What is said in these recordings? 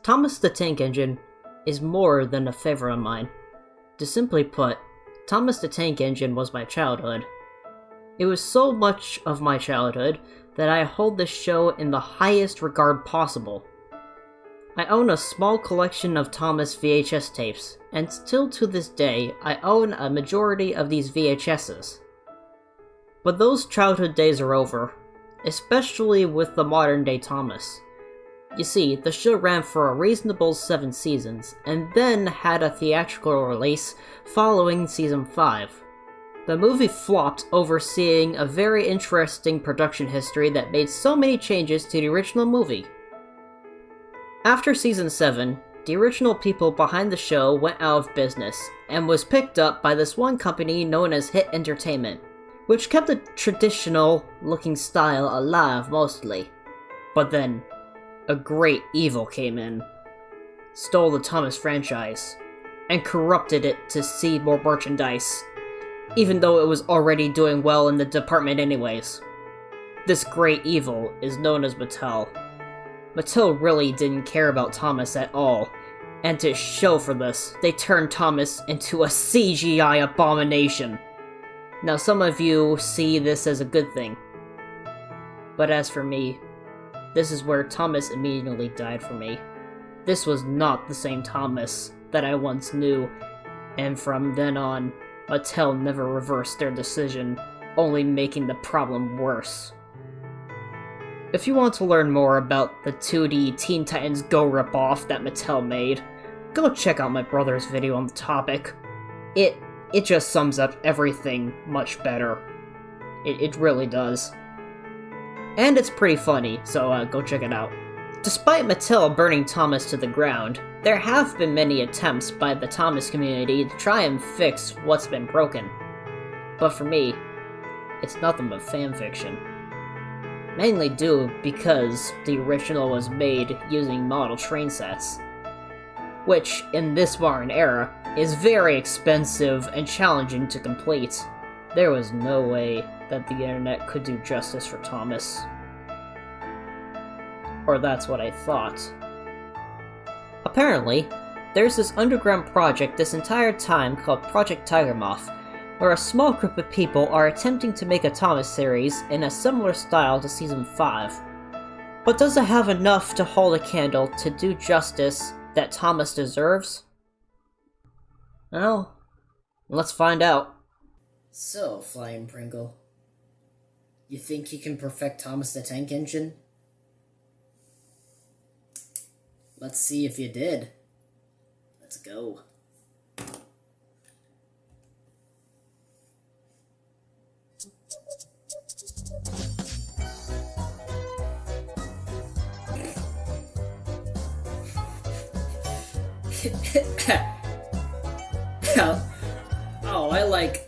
Thomas the Tank Engine is more than a favorite of mine. To simply put, Thomas the Tank Engine was my childhood. It was so much of my childhood that I hold this show in the highest regard possible. I own a small collection of Thomas VHS tapes, and still to this day, I own a majority of these VHSs. But those childhood days are over, especially with the modern day Thomas. You see, the show ran for a reasonable 7 seasons, and then had a theatrical release following season 5. The movie flopped, overseeing a very interesting production history that made so many changes to the original movie. After season 7, the original people behind the show went out of business, and was picked up by this one company known as Hit Entertainment, which kept the traditional-looking style alive mostly. But then, a great evil came in, stole the Thomas franchise, and corrupted it to see more merchandise, even though it was already doing well in the department anyways. This great evil is known as Mattel. Mattel really didn't care about Thomas at all, and to show for this, they turned Thomas into a CGI abomination. Now some of you see this as a good thing, but as for me, this is where Thomas immediately died for me. This was not the same Thomas that I once knew, and from then on, Mattel never reversed their decision, only making the problem worse. If you want to learn more about the 2D Teen Titans Go ripoff that Mattel made, go check out my brother's video on the topic. It just sums up everything much better. It really does. And it's pretty funny, so go check it out. Despite Mattel burning Thomas to the ground, there have been many attempts by the Thomas community to try and fix what's been broken. But for me, it's nothing but fanfiction. Mainly due because the original was made using model train sets, which, in this modern era, is very expensive and challenging to complete. There was no way that the internet could do justice for Thomas. Or that's what I thought. Apparently, there's this underground project this entire time called Project Tiger Moth, where a small group of people are attempting to make a Thomas series in a similar style to Season 5. But does it have enough to hold a candle to do justice that Thomas deserves? Well, let's find out. So, Flying Pringle, you think you can perfect Thomas the Tank Engine? Let's see if you did. Let's go. Oh, I like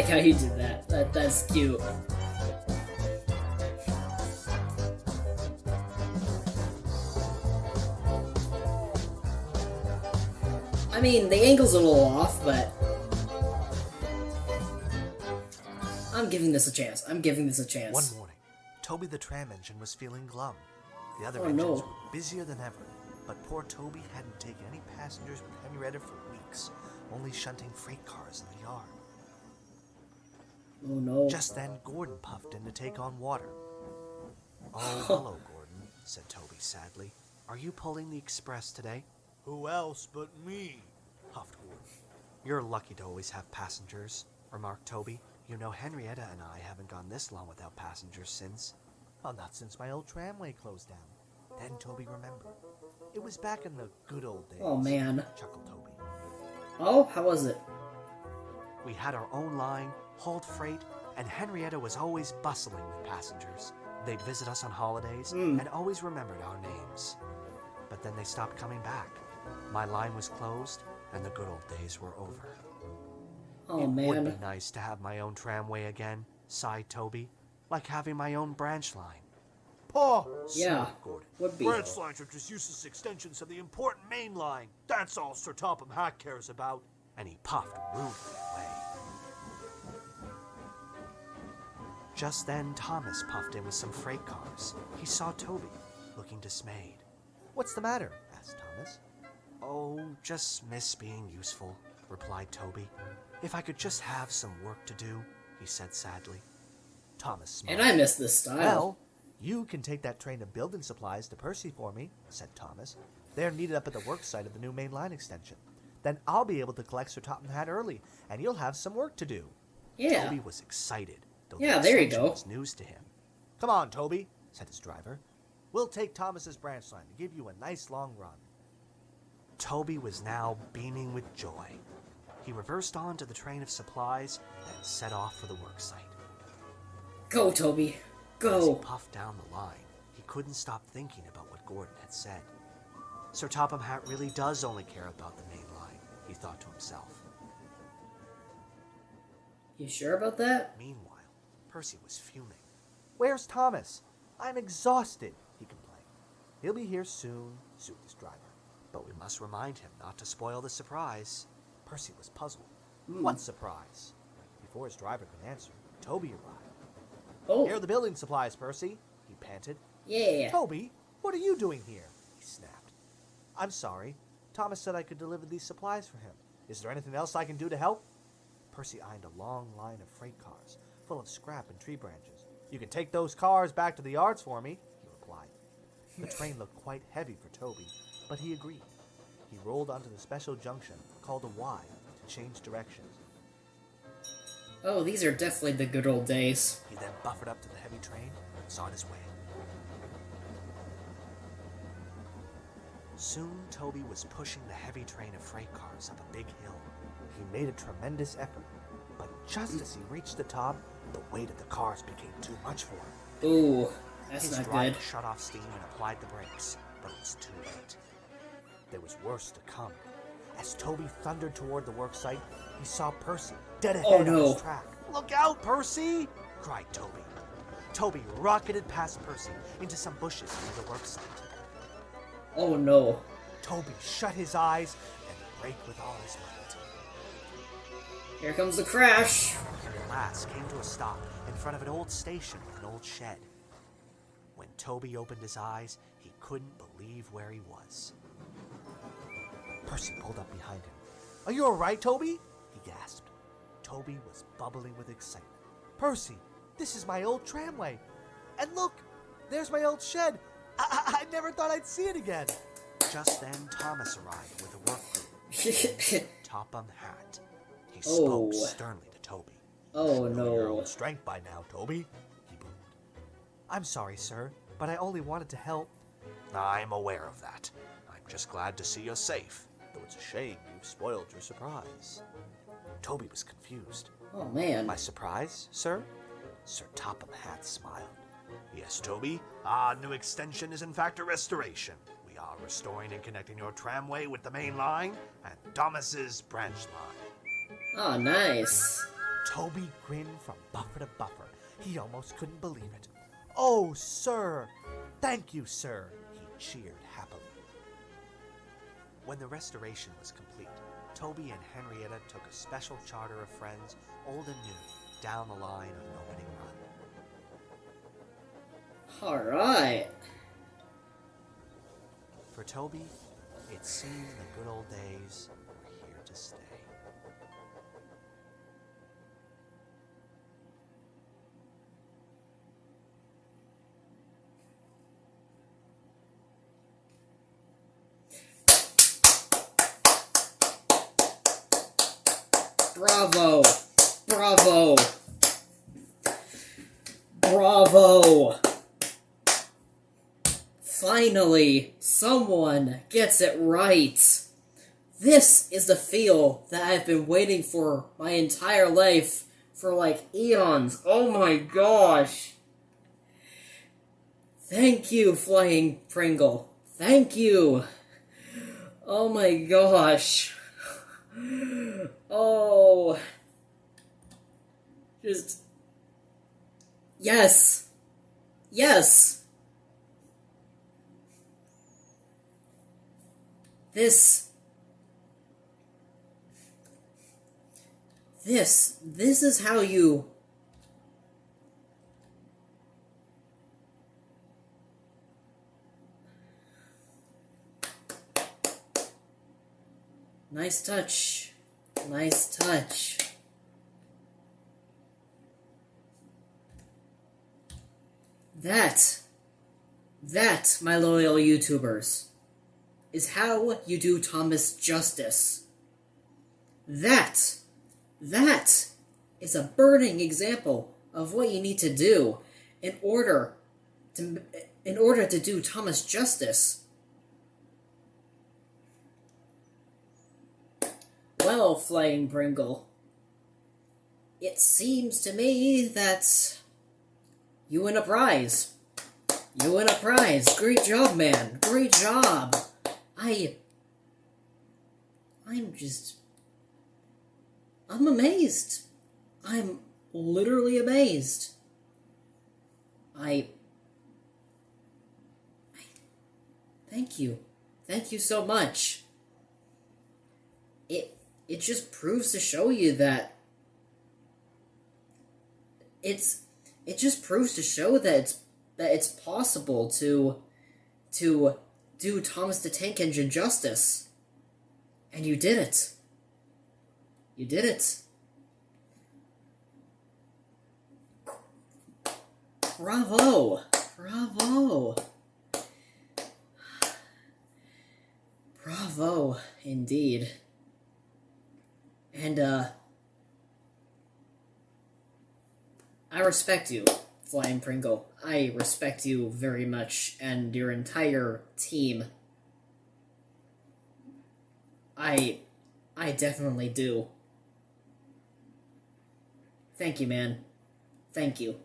how you did that. That's cute. I mean, the angle's a little off, but I'm giving this a chance. One morning, Toby the tram engine was feeling glum. The other engines were busier than ever, but poor Toby hadn't taken any passengers with Henrietta for weeks, only shunting freight cars in the yard. Oh no. Just then, Gordon puffed in to take on water. Oh, hello, Gordon, said Toby sadly. Are you pulling the express today? Who else but me? Huffed Gordon. You're lucky to always have passengers, remarked Toby. You know, Henrietta and I haven't gone this long without passengers since. Well, not since my old tramway closed down. Then Toby remembered. It was back in the good old days. Oh man. Chuckled Toby. Oh, how was it? We had our own line, hauled freight, and Henrietta was always bustling with passengers. They'd visit us on holidays and always remembered our names. But then they stopped coming back. My line was closed, and the good old days were over. Oh, it man. would be nice to have my own tramway again, sighed Toby, like having my own branch line. Paw! Yeah, Gordon. would be. Branch lines are just useless extensions of the important main line. That's all Sir Topham Hatt cares about. And he puffed rudely away. Just then, Thomas puffed in with some freight cars. He saw Toby, looking dismayed. What's the matter? Asked Thomas. Oh, just miss being useful, replied Toby. If I could just have some work to do, he said sadly. Thomas smiled. And I miss this style. Well, you can take that train of building supplies to Percy for me, said Thomas. They're needed up at the work site of the new main line extension. Then I'll be able to collect Sir Topham Hatt early, and you'll have some work to do. Yeah. Toby was excited, though Yeah, the there you extension go. was news to him. Come on, Toby, said his driver. We'll take Thomas's branch line to give you a nice long run. Toby was now beaming with joy. He reversed onto the train of supplies, then set off for the work site. Go, Toby. As he Go. puffed down the line, he couldn't stop thinking about what Gordon had said. Sir Topham Hatt really does only care about the main line, he thought to himself. You sure about that? Meanwhile, Percy was fuming. Where's Thomas? I'm exhausted, he complained. He'll be here soon, soothed his driver. But we must remind him not to spoil the surprise. Percy was puzzled. What surprise? Before his driver could answer, Toby arrived. Oh, Here are the building supplies, Percy, he panted. yeah. Toby, what are you doing here? He snapped. I'm sorry. Thomas said I could deliver these supplies for him. Is there anything else I can do to help? Percy eyed a long line of freight cars, full of scrap and tree branches. You can take those cars back to the yards for me, he replied. The train looked quite heavy for Toby, but he agreed. He rolled onto the special junction, called a Y, to change directions. Oh, these are definitely the good old days. He then buffered up to the heavy train and was on his way. Soon, Toby was pushing the heavy train of freight cars up a big hill. He made a tremendous effort, but just as he reached the top, the weight of the cars became too much for him. Ooh, that's His not driver good. shut off steam and applied the brakes, but it was too late. There was worse to come. As Toby thundered toward the work site, he saw Percy dead ahead Oh, on no. his track. Look out, Percy! Cried Toby. Toby rocketed past Percy into some bushes near the work site. Oh no. Toby shut his eyes and braked with all his might. Here comes the crash. He at last came to a stop in front of an old station with an old shed. When Toby opened his eyes, he couldn't believe where he was. Percy pulled up behind him. Are you all right, Toby? He gasped. Toby was bubbling with excitement. Percy, this is my old tramway. And look, there's my old shed. I never thought I'd see it again. Just then, Thomas arrived with a work crew. Topham Hatt. He spoke Oh. sternly to Toby. Oh Your no. own strength by now, Toby, he boomed. I'm sorry, sir, but I only wanted to help. I'm aware of that. I'm just glad to see you're safe. Though it's a shame you've spoiled your surprise. Toby was confused. Oh man. My surprise, sir? Sir Topham Hatt smiled. Yes, Toby. Our new extension is in fact a restoration. We are restoring and connecting your tramway with the main line and Thomas's branch line. Oh, nice. Toby grinned from buffer to buffer. He almost couldn't believe it. Oh, sir! Thank you, sir! He cheered happily. When the restoration was complete, Toby and Henrietta took a special charter of friends, old and new, down the line on an opening run. Alright. For Toby, it seemed the good old days were here to stay. Bravo. Bravo. Bravo. Finally, someone gets it right. This is the feel that I've been waiting for my entire life, for like eons. Oh my gosh. Thank you, Flying Pringle. Thank you. Oh my gosh. Oh. Just. Yes. Yes. This is how you... Nice touch. Nice touch. That, my loyal YouTubers, is how you do Thomas justice. That is a burning example of what you need to do in order to do Thomas justice. Well, Flying Pringle, it seems to me that you win a prize. You win a prize. Great job, man. Great job. I'm amazed. I'm literally amazed. Thank you. Thank you so much. It just proves to show you that it just proves to show that it's possible to do Thomas the Tank Engine justice. And you did it. You did it. Bravo! Bravo! Bravo, indeed. And, I respect you, Flying Pringle. I respect you very much, and your entire team. I definitely do. Thank you, man. Thank you.